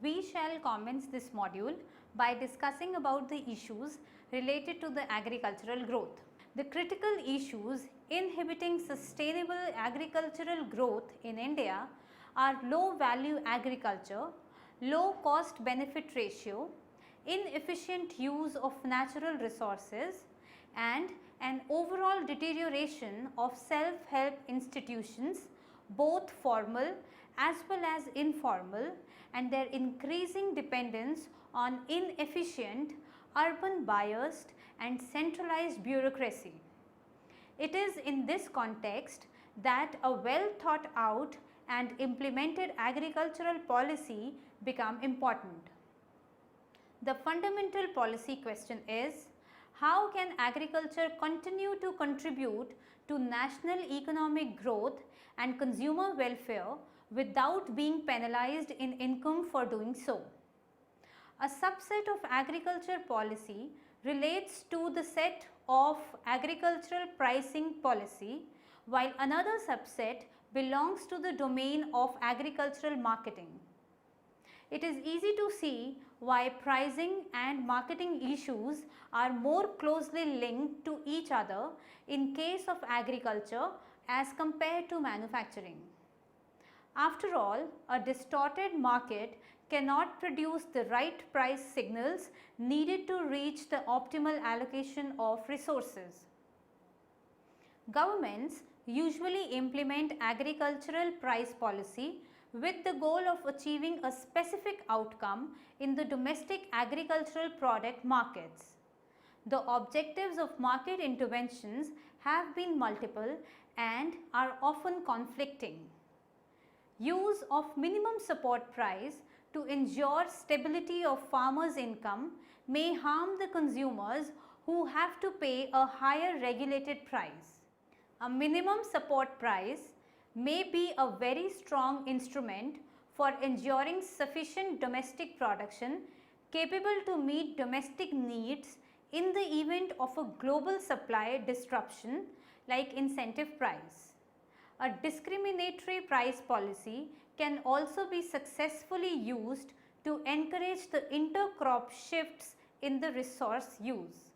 We shall commence this module by discussing about the issues related to the agricultural growth. The critical issues inhibiting sustainable agricultural growth in India are low value agriculture, low cost benefit ratio, inefficient use of natural resources, and an overall deterioration of self-help institutions, both formal as well as informal, and their increasing dependence on inefficient, urban biased and centralized bureaucracy. It is in this context that a well thought out and implemented agricultural policy become important. The fundamental policy question is, how can agriculture continue to contribute to national economic growth and consumer welfare without being penalized in income for doing so? A subset of agriculture policy relates to the set of agricultural pricing policy, while another subset belongs to the domain of agricultural marketing. It is easy to see why pricing and marketing issues are more closely linked to each other in case of agriculture as compared to manufacturing. After all, a distorted market cannot produce the right price signals needed to reach the optimal allocation of resources. Governments usually implement agricultural price policy with the goal of achieving a specific outcome in the domestic agricultural product markets. The objectives of market interventions have been multiple and are often conflicting. Use of minimum support price to ensure stability of farmers' income may harm the consumers who have to pay a higher regulated price. A minimum support price may be a very strong instrument for ensuring sufficient domestic production capable to meet domestic needs in the event of a global supply disruption like incentive price. A discriminatory price policy can also be successfully used to encourage the intercrop shifts in the resource use.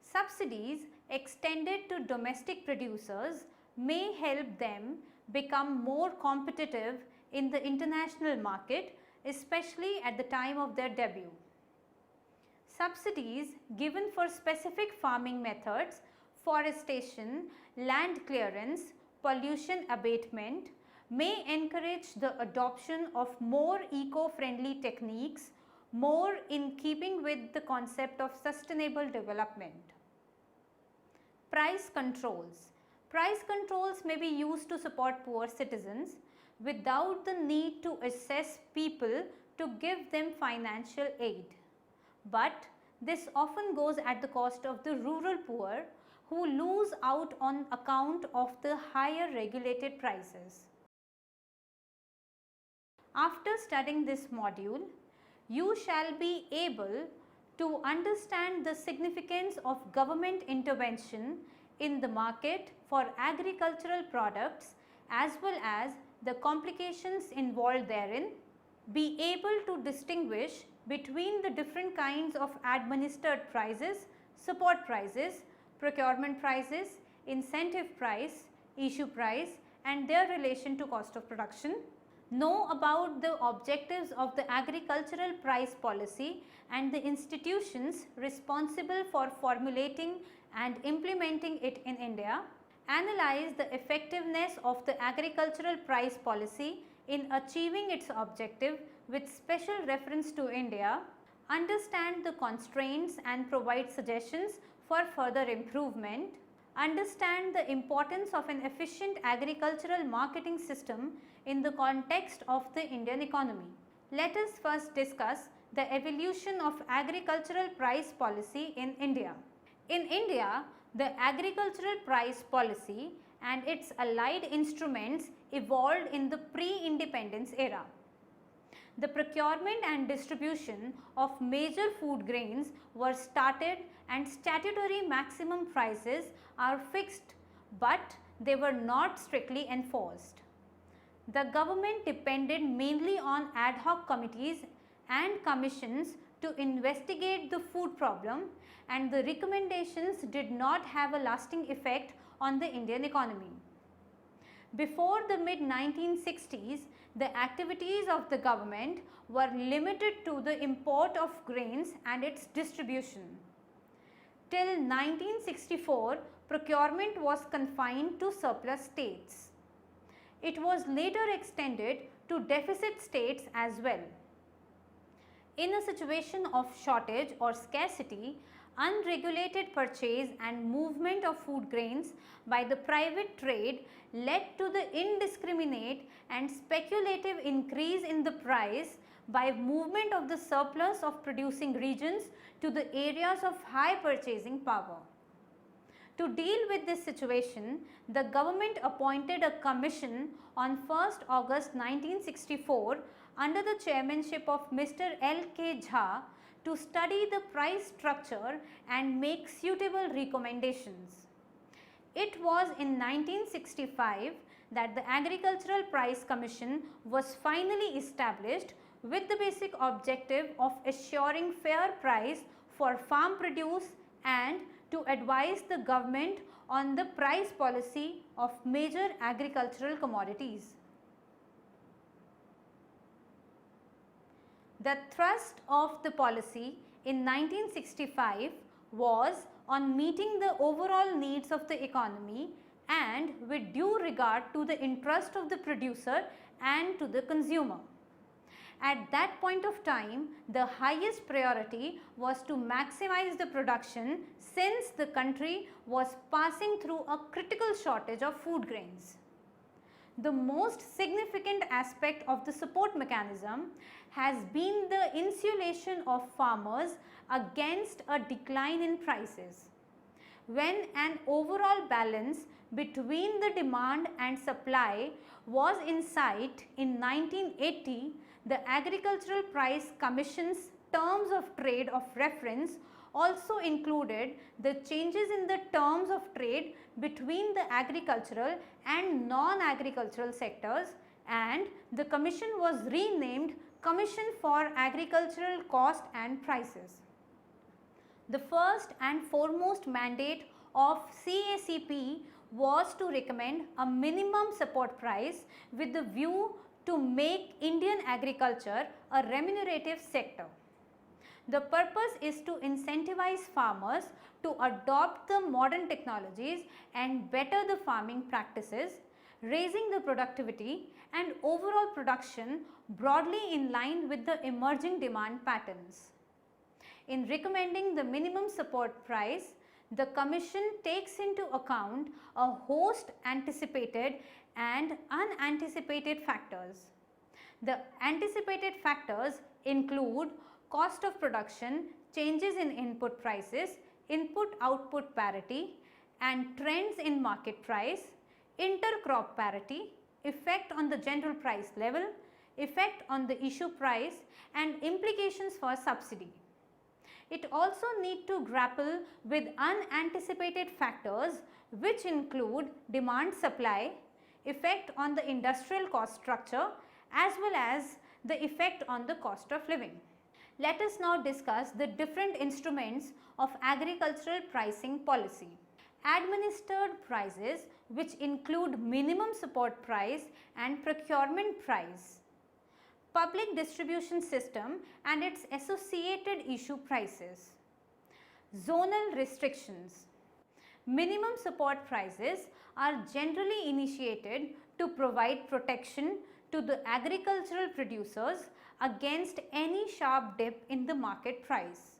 Subsidies extended to domestic producers may help them become more competitive in the international market, especially at the time of their debut. Subsidies given for specific farming methods, forestation, land clearance, pollution abatement may encourage the adoption of more eco-friendly techniques, more in keeping with the concept of sustainable development. Price controls. Price controls may be used to support poor citizens without the need to assess people to give them financial aid. But this often goes at the cost of the rural poor who lose out on account of the higher regulated prices. After studying this module, you shall be able to understand the significance of government intervention in the market for agricultural products as well as the complications involved therein, be able to distinguish between the different kinds of administered prices, support prices, procurement prices, incentive price, issue price and their relation to cost of production. Know about the objectives of the agricultural price policy and the institutions responsible for formulating and implementing it in India. Analyze the effectiveness of the agricultural price policy in achieving its objective with special reference to India. Understand the constraints and provide suggestions for further improvement. Understand the importance of an efficient agricultural marketing system in the context of the Indian economy. Let us first discuss the evolution of agricultural price policy in India. In India, the agricultural price policy and its allied instruments evolved in the pre-independence era. The procurement and distribution of major food grains were started and statutory maximum prices are fixed, but they were not strictly enforced. The government depended mainly on ad hoc committees and commissions to investigate the food problem, and the recommendations did not have a lasting effect on the Indian economy. Before the mid 1960s, the activities of the government were limited to the import of grains and its distribution. Till 1964, procurement was confined to surplus states. It was later extended to deficit states as well. In a situation of shortage or scarcity, unregulated purchase and movement of food grains by the private trade led to the indiscriminate and speculative increase in the price by movement of the surplus of producing regions to the areas of high purchasing power. To deal with this situation, the government appointed a commission on 1st August 1964 under the chairmanship of Mr. L. K. Jha to study the price structure and make suitable recommendations. It was in 1965 that the Agricultural Price Commission was finally established with the basic objective of assuring fair price for farm produce and to advise the government on the price policy of major agricultural commodities. The thrust of the policy in 1965 was on meeting the overall needs of the economy and with due regard to the interest of the producer and to the consumer. At that point of time, the highest priority was to maximize the production since the country was passing through a critical shortage of food grains. The most significant aspect of the support mechanism has been the insulation of farmers against a decline in prices. When an overall balance between the demand and supply was in sight in 1980, the Agricultural Price Commission's terms of trade of reference also included the changes in the terms of trade between the agricultural and non-agricultural sectors, and the commission was renamed Commission for Agricultural Cost and Prices. The first and foremost mandate of CACP was to recommend a minimum support price with the view to make Indian agriculture a remunerative sector. The purpose is to incentivize farmers to adopt the modern technologies and better the farming practices, raising the productivity and overall production broadly in line with the emerging demand patterns. In recommending the minimum support price, the Commission takes into account a host anticipated and unanticipated factors. The anticipated factors include cost of production, changes in input prices, input-output parity and trends in market price, intercrop parity, effect on the general price level, effect on the issue price and implications for subsidy. It also needs to grapple with unanticipated factors which include demand supply, effect on the industrial cost structure as well as the effect on the cost of living. Let us now discuss the different instruments of agricultural pricing policy. Administered prices, which include minimum support price and procurement price, public distribution system and its associated issue prices, zonal restrictions. Minimum support prices are generally initiated to provide protection to the agricultural producers against any sharp dip in the market price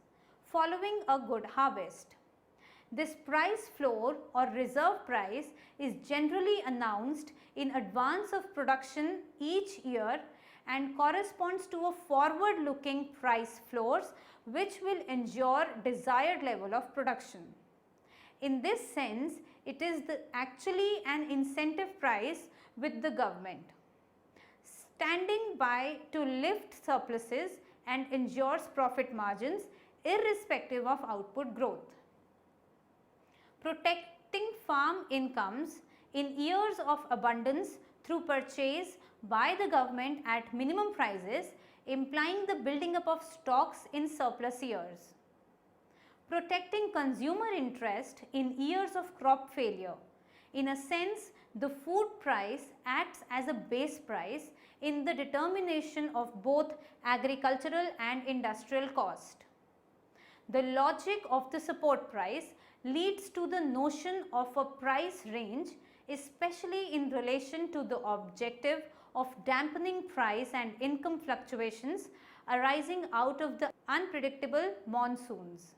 following a good harvest. This price floor or reserve price is generally announced in advance of production each year and corresponds to a forward-looking price floors which will ensure desired level of production. In this sense, it is actually an incentive price with the government, standing by to lift surpluses and ensures profit margins irrespective of output growth. Protecting farm incomes in years of abundance through purchase by the government at minimum prices, implying the building up of stocks in surplus years. Protecting consumer interest in years of crop failure. In a sense, the food price acts as a base price in the determination of both agricultural and industrial cost. The logic of the support price leads to the notion of a price range, especially in relation to the objective of dampening price and income fluctuations arising out of the unpredictable monsoons.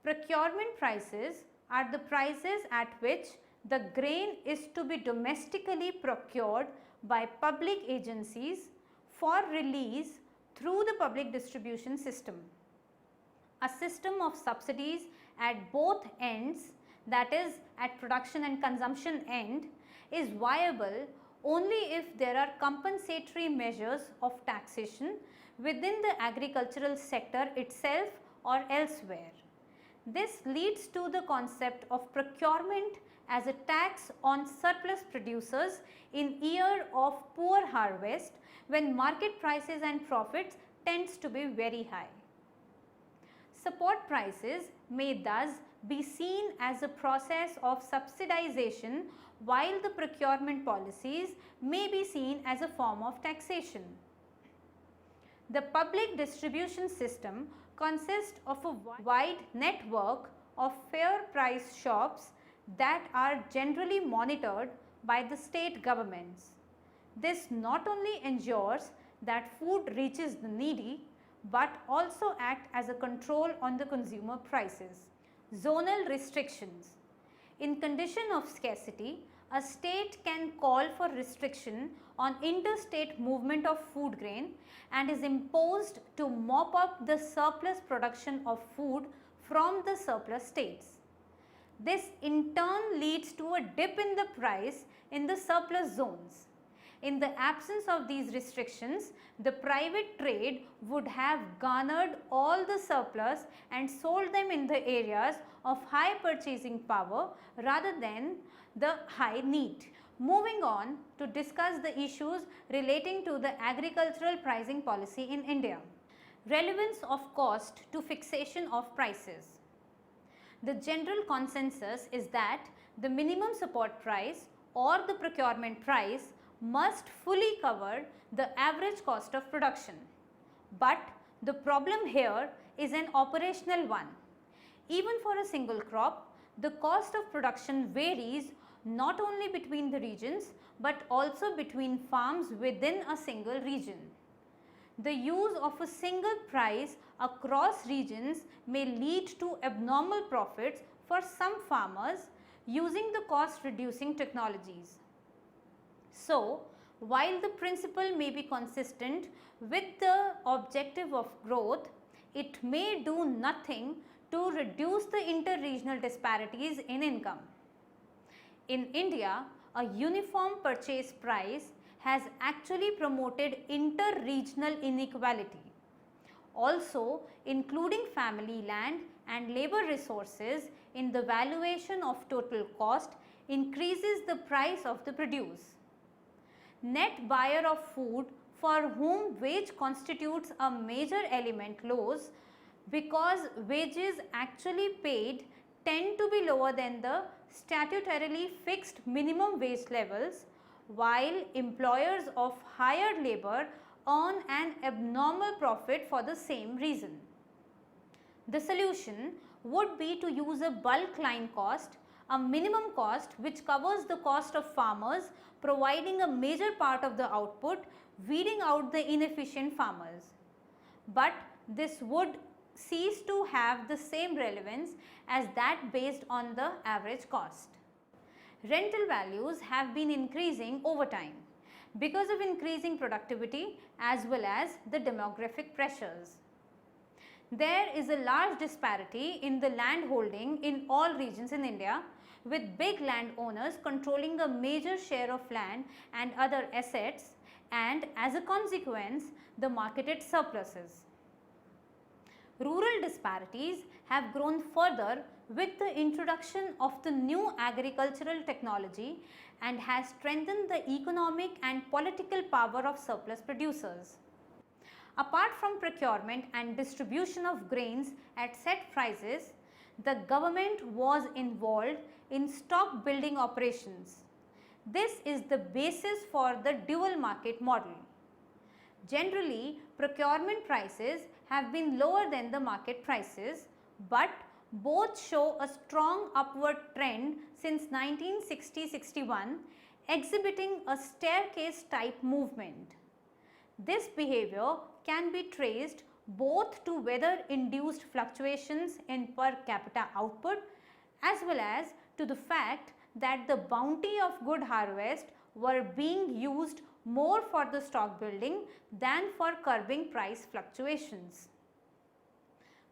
Procurement prices are the prices at which the grain is to be domestically procured by public agencies for release through the public distribution system. A system of subsidies at both ends, that is at production and consumption end, is viable only if there are compensatory measures of taxation within the agricultural sector itself or elsewhere. This leads to the concept of procurement as a tax on surplus producers in year of poor harvest, when market prices and profits tends to be very high. Support prices may thus be seen as a process of subsidization, while the procurement policies may be seen as a form of taxation. The public distribution system consists of a wide network of fair price shops that are generally monitored by the state governments. This not only ensures that food reaches the needy, but also act as a control on the consumer prices. Zonal restrictions. In condition of scarcity, a state can call for restriction on interstate movement of food grain and is imposed to mop up the surplus production of food from the surplus states. This in turn leads to a dip in the price in the surplus zones. In the absence of these restrictions, the private trade would have garnered all the surplus and sold them in the areas of high purchasing power rather than the high need. Moving on to discuss the issues relating to the agricultural pricing policy in India. Relevance of cost to fixation of prices. The general consensus is that the minimum support price or the procurement price must fully cover the average cost of production. But the problem here is an operational one. Even for a single crop, the cost of production varies not only between the regions but also between farms within a single region. The use of a single price across regions may lead to abnormal profits for some farmers using the cost reducing technologies. So, while the principle may be consistent with the objective of growth, it may do nothing to reduce the inter-regional disparities in income. In India, a uniform purchase price has actually promoted inter-regional inequality. Also, including family land and labor resources in the valuation of total cost increases the price of the produce. Net buyer of food for whom wage constitutes a major element lows because wages actually paid tend to be lower than the statutorily fixed minimum wage levels, while employers of hired labor earn an abnormal profit for the same reason. The solution would be to use a bulk line cost, a minimum cost which covers the cost of farmers providing a major part of the output, weeding out the inefficient farmers. But this would cease to have the same relevance as that based on the average cost. Rental values have been increasing over time because of increasing productivity as well as the demographic pressures. There is a large disparity in the land holding in all regions in India, with big landowners controlling a major share of land and other assets, and as a consequence the marketed surpluses. Rural disparities have grown further with the introduction of the new agricultural technology and has strengthened the economic and political power of surplus producers. Apart from procurement and distribution of grains at set prices, the government was involved in stock building operations. This is the basis for the dual market model. Generally, procurement prices have been lower than the market prices, but both show a strong upward trend since 1960-61, exhibiting a staircase type movement. This behavior can be traced both to weather induced fluctuations in per capita output as well as to the fact that the bounty of good harvest were being used more for the stock building than for curbing price fluctuations.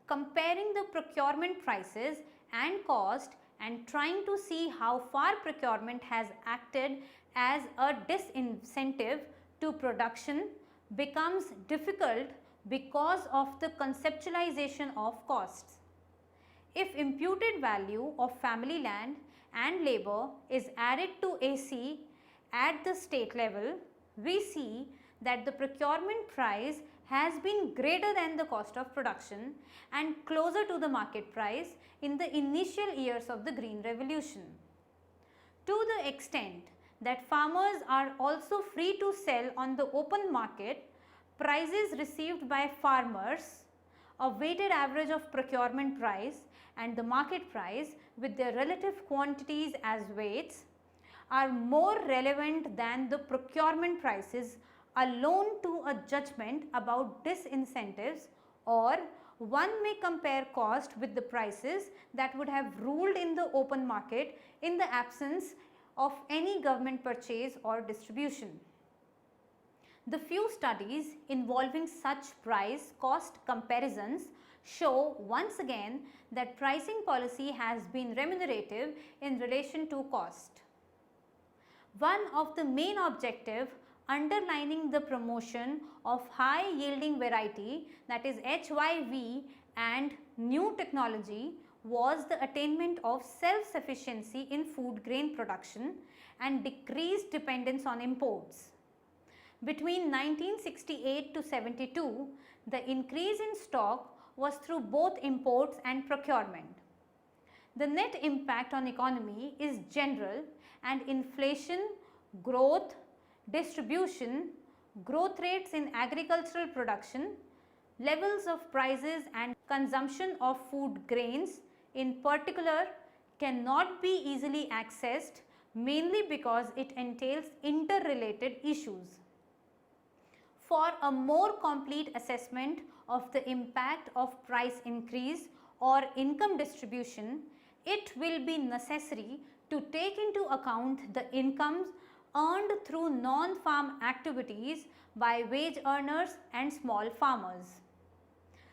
Comparing the procurement prices and cost and trying to see how far procurement has acted as a disincentive to production becomes difficult because of the conceptualization of costs. If imputed value of family land and labor is added to AC at the state level, we see that the procurement price has been greater than the cost of production and closer to the market price in the initial years of the Green Revolution. To the extent that farmers are also free to sell on the open market, prices received by farmers, a weighted average of procurement price and the market price with their relative quantities as weights, are more relevant than the procurement prices alone to a judgment about disincentives, or one may compare cost with the prices that would have ruled in the open market in the absence of any government purchase or distribution. The few studies involving such price cost comparisons show once again that pricing policy has been remunerative in relation to cost. One of the main objectives underlining the promotion of high yielding variety, that is HYV, and new technology was the attainment of self-sufficiency in food grain production and decreased dependence on imports. Between 1968 to 72, the increase in stock was through both imports and procurement. The net impact on economy is general, and inflation, growth, distribution, growth rates in agricultural production, levels of prices and consumption of food grains in particular cannot be easily accessed, mainly because it entails interrelated issues. For a more complete assessment of the impact of price increase or income distribution, it will be necessary to take into account the incomes earned through non-farm activities by wage earners and small farmers.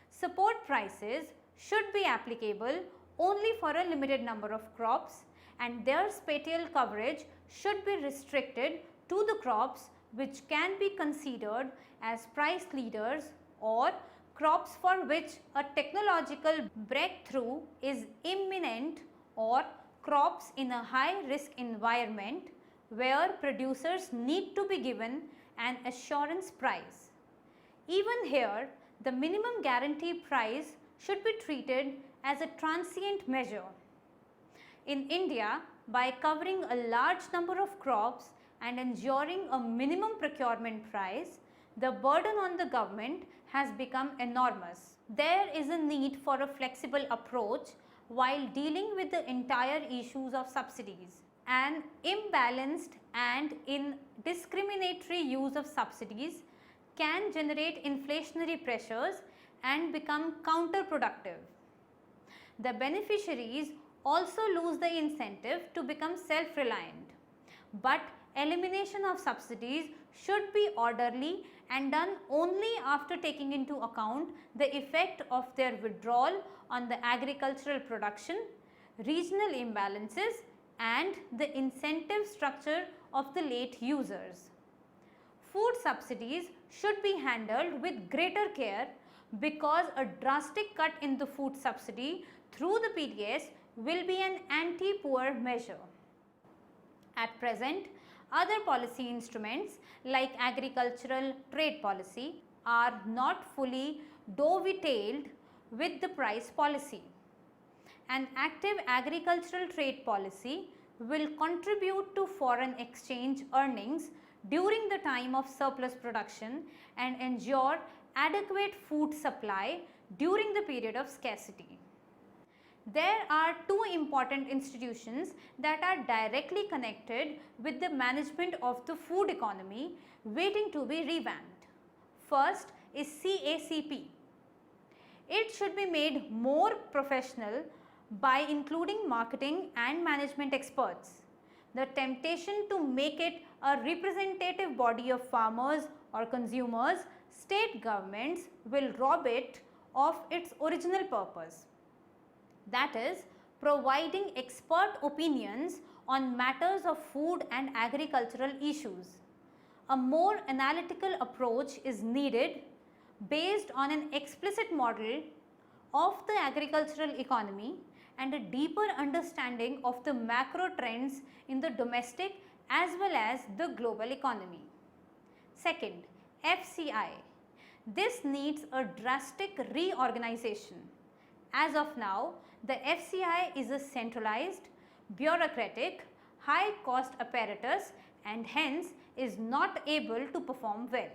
Support prices should be applicable only for a limited number of crops, and their spatial coverage should be restricted to the crops which can be considered as price leaders or crops for which a technological breakthrough is imminent, or crops in a high risk environment where producers need to be given an assurance price. Even here, the minimum guarantee price should be treated as a transient measure. In India, by covering a large number of crops and ensuring a minimum procurement price, the burden on the government has become enormous. There is a need for a flexible approach while dealing with the entire issues of subsidies. An imbalanced and indiscriminatory use of subsidies can generate inflationary pressures and become counterproductive. The beneficiaries also lose the incentive to become self-reliant, but elimination of subsidies should be orderly and done only after taking into account the effect of their withdrawal on the agricultural production, regional imbalances, and the incentive structure of the late users. Food subsidies should be handled with greater care because a drastic cut in the food subsidy through the PDS will be an anti-poor measure. At present, other policy instruments like agricultural trade policy are not fully dovetailed with the price policy. An active agricultural trade policy will contribute to foreign exchange earnings during the time of surplus production and ensure adequate food supply during the period of scarcity. There are two important institutions that are directly connected with the management of the food economy waiting to be revamped. First is CACP. It should be made more professional by including marketing and management experts. The temptation to make it a representative body of farmers or consumers, state governments will rob it of its original purpose. That is, providing expert opinions on matters of food and agricultural issues. A more analytical approach is needed based on an explicit model of the agricultural economy and a deeper understanding of the macro trends in the domestic as well as the global economy. Second, FCI. This needs a drastic reorganization. As of now, the FCI is a centralized, bureaucratic, high-cost apparatus and hence is not able to perform well.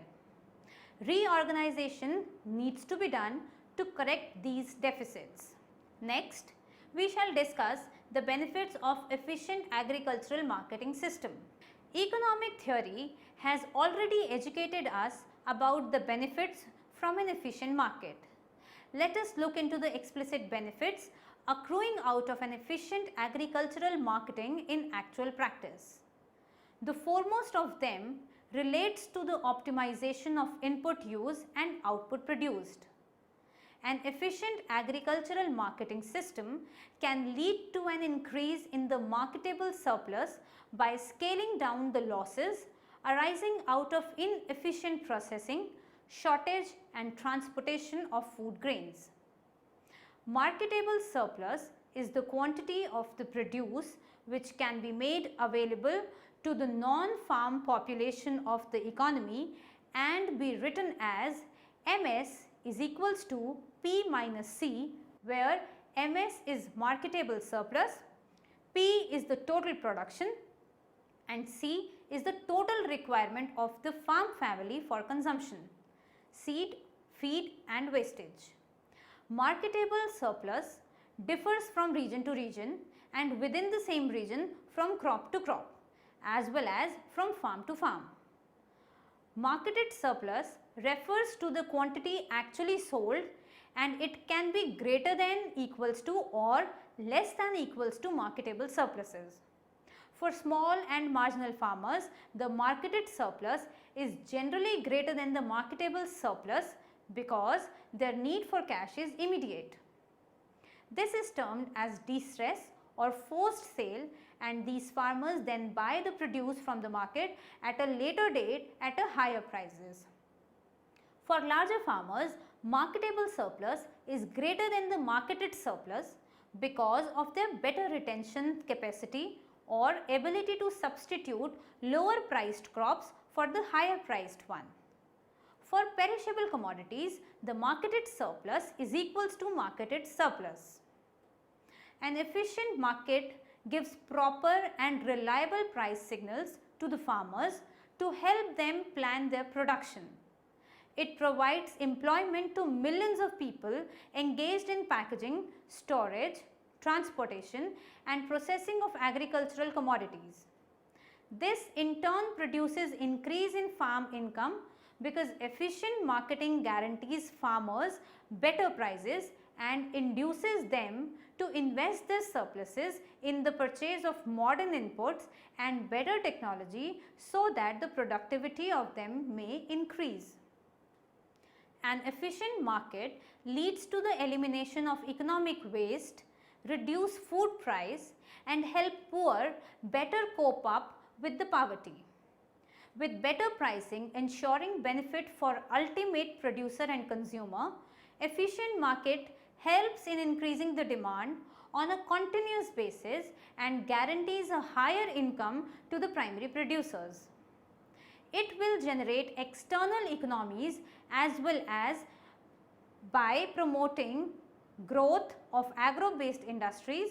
Reorganization needs to be done to correct these deficits. Next, we shall discuss the benefits of efficient agricultural marketing system. Economic theory has already educated us about the benefits from an efficient market. Let us look into the explicit benefits accruing out of an efficient agricultural marketing in actual practice. The foremost of them relates to the optimization of input use and output produced. An efficient agricultural marketing system can lead to an increase in the marketable surplus by scaling down the losses arising out of inefficient processing, shortage and transportation of food grains. Marketable surplus is the quantity of the produce which can be made available to the non-farm population of the economy and be written as MS is equals to P minus C, where MS is marketable surplus, P is the total production and C is the total requirement of the farm family for consumption, seed, feed and wastage. Marketable surplus differs from region to region and within the same region from crop to crop as well as from farm to farm. Marketed surplus refers to the quantity actually sold and it can be greater than equals to or less than equals to marketable surpluses. For small and marginal farmers, the marketed surplus is generally greater than the marketable surplus because their need for cash is immediate. This is termed as distress or forced sale and these farmers then buy the produce from the market at a later date at a higher prices. For larger farmers, marketable surplus is greater than the marketed surplus because of their better retention capacity or ability to substitute lower priced crops for the higher priced one. For perishable commodities, the marketed surplus is equals to marketed surplus. An efficient market gives proper and reliable price signals to the farmers to help them plan their production. It provides employment to millions of people engaged in packaging, storage, transportation and processing of agricultural commodities. This in turn produces increase in farm income because efficient marketing guarantees farmers better prices and induces them to invest their surpluses in the purchase of modern inputs and better technology so that the productivity of them may increase. An efficient market leads to the elimination of economic waste, reduce food price and help poor better cope up with the poverty. With better pricing ensuring benefit for ultimate producer and consumer, Efficient market helps in increasing the demand on a continuous basis and guarantees a higher income to the primary producers. It will generate external economies as well as by promoting growth of agro-based industries.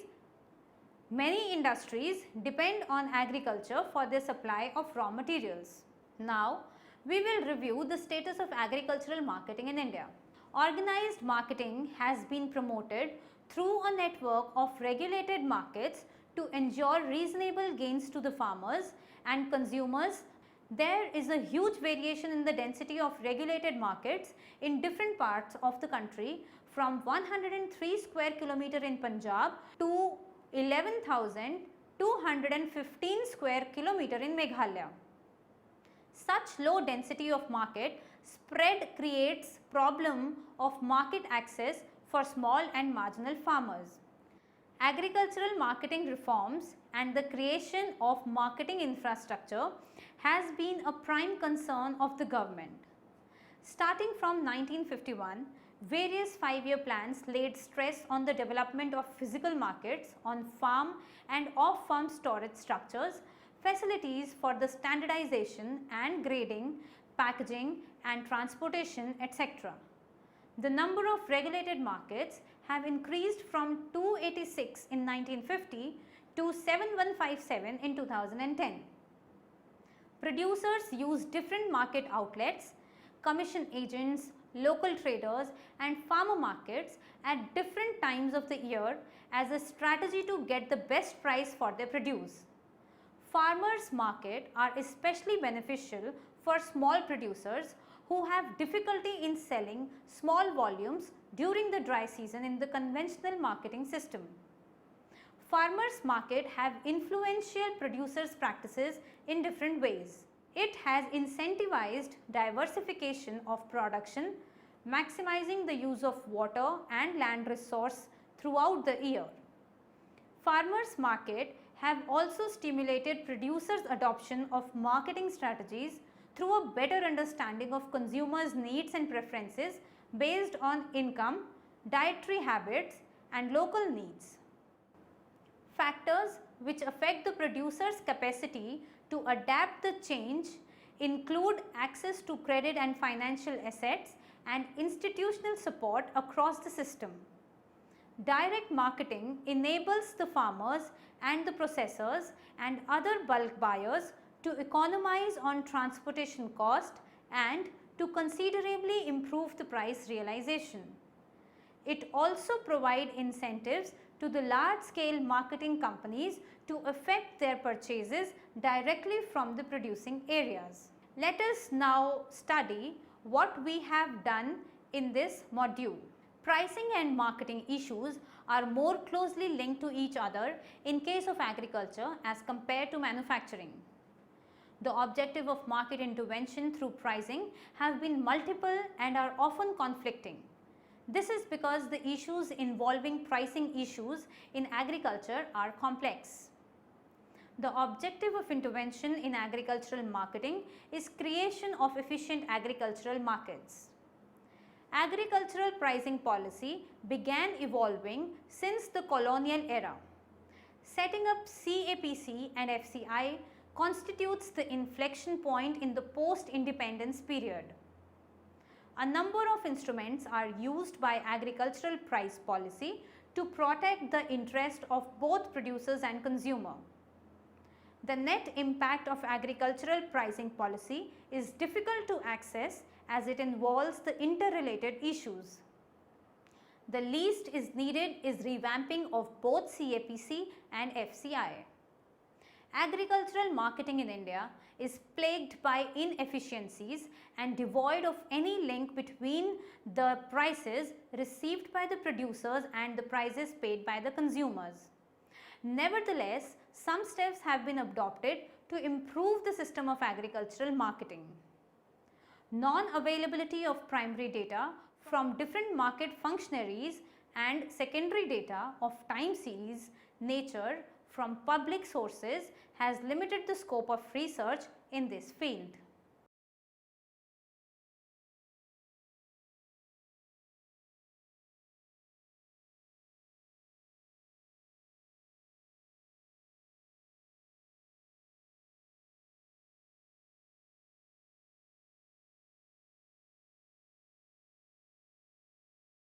Many industries depend on agriculture for their supply of raw materials. Now, we will review the status of agricultural marketing in India. Organized marketing has been promoted through a network of regulated markets to ensure reasonable gains to the farmers and consumers. There is a huge variation in the density of regulated markets in different parts of the country, from 103 square kilometer in Punjab to 11,215 square kilometer in Meghalaya. Such low density of market spread creates problem of market access for small and marginal farmers. Agricultural marketing reforms and the creation of marketing infrastructure has been a prime concern of the government. Starting from 1951, various 5-year plans laid stress on the development of physical markets on farm and off-farm storage structures, facilities for the standardization and grading, packaging and transportation, etc. The number of regulated markets have increased from 286 in 1950 to 7157 in 2010. Producers use different market outlets, commission agents, local traders and farmer markets at different times of the year as a strategy to get the best price for their produce. Farmers' market are especially beneficial for small producers who have difficulty in selling small volumes during the dry season in the conventional marketing system. Farmers' market have influential producers' practices in different ways. It has incentivized diversification of production, maximizing the use of water and land resource throughout the year. Farmers' market have also stimulated producers' adoption of marketing strategies through a better understanding of consumers' needs and preferences based on income, dietary habits and local needs. Factors which affect the producer's capacity to adapt the change include access to credit and financial assets and institutional support across the system. Direct marketing enables the farmers and the processors and other bulk buyers to economize on transportation cost and to considerably improve the price realization. It also provides incentives to the large scale marketing companies to effect their purchases directly from the producing areas. Let us now study what we have done in this module. Pricing and marketing issues are more closely linked to each other in case of agriculture as compared to manufacturing. The objective of market intervention through pricing have been multiple and are often conflicting. This is because the issues involving pricing issues in agriculture are complex. The objective of intervention in agricultural marketing is creation of efficient agricultural markets. Agricultural pricing policy began evolving since the colonial era. Setting up CAPC and FCI constitutes the inflection point in the post-independence period. A number of instruments are used by agricultural price policy to protect the interest of both producers and consumer. The net impact of agricultural pricing policy is difficult to access as it involves the interrelated issues. The least is needed is revamping of both CAPC and FCI. Agricultural marketing in India is plagued by inefficiencies and devoid of any link between the prices received by the producers and the prices paid by the consumers. Nevertheless, some steps have been adopted to improve the system of agricultural marketing. Non-availability of primary data from different market functionaries and secondary data of time series nature from public sources has limited the scope of research in this field.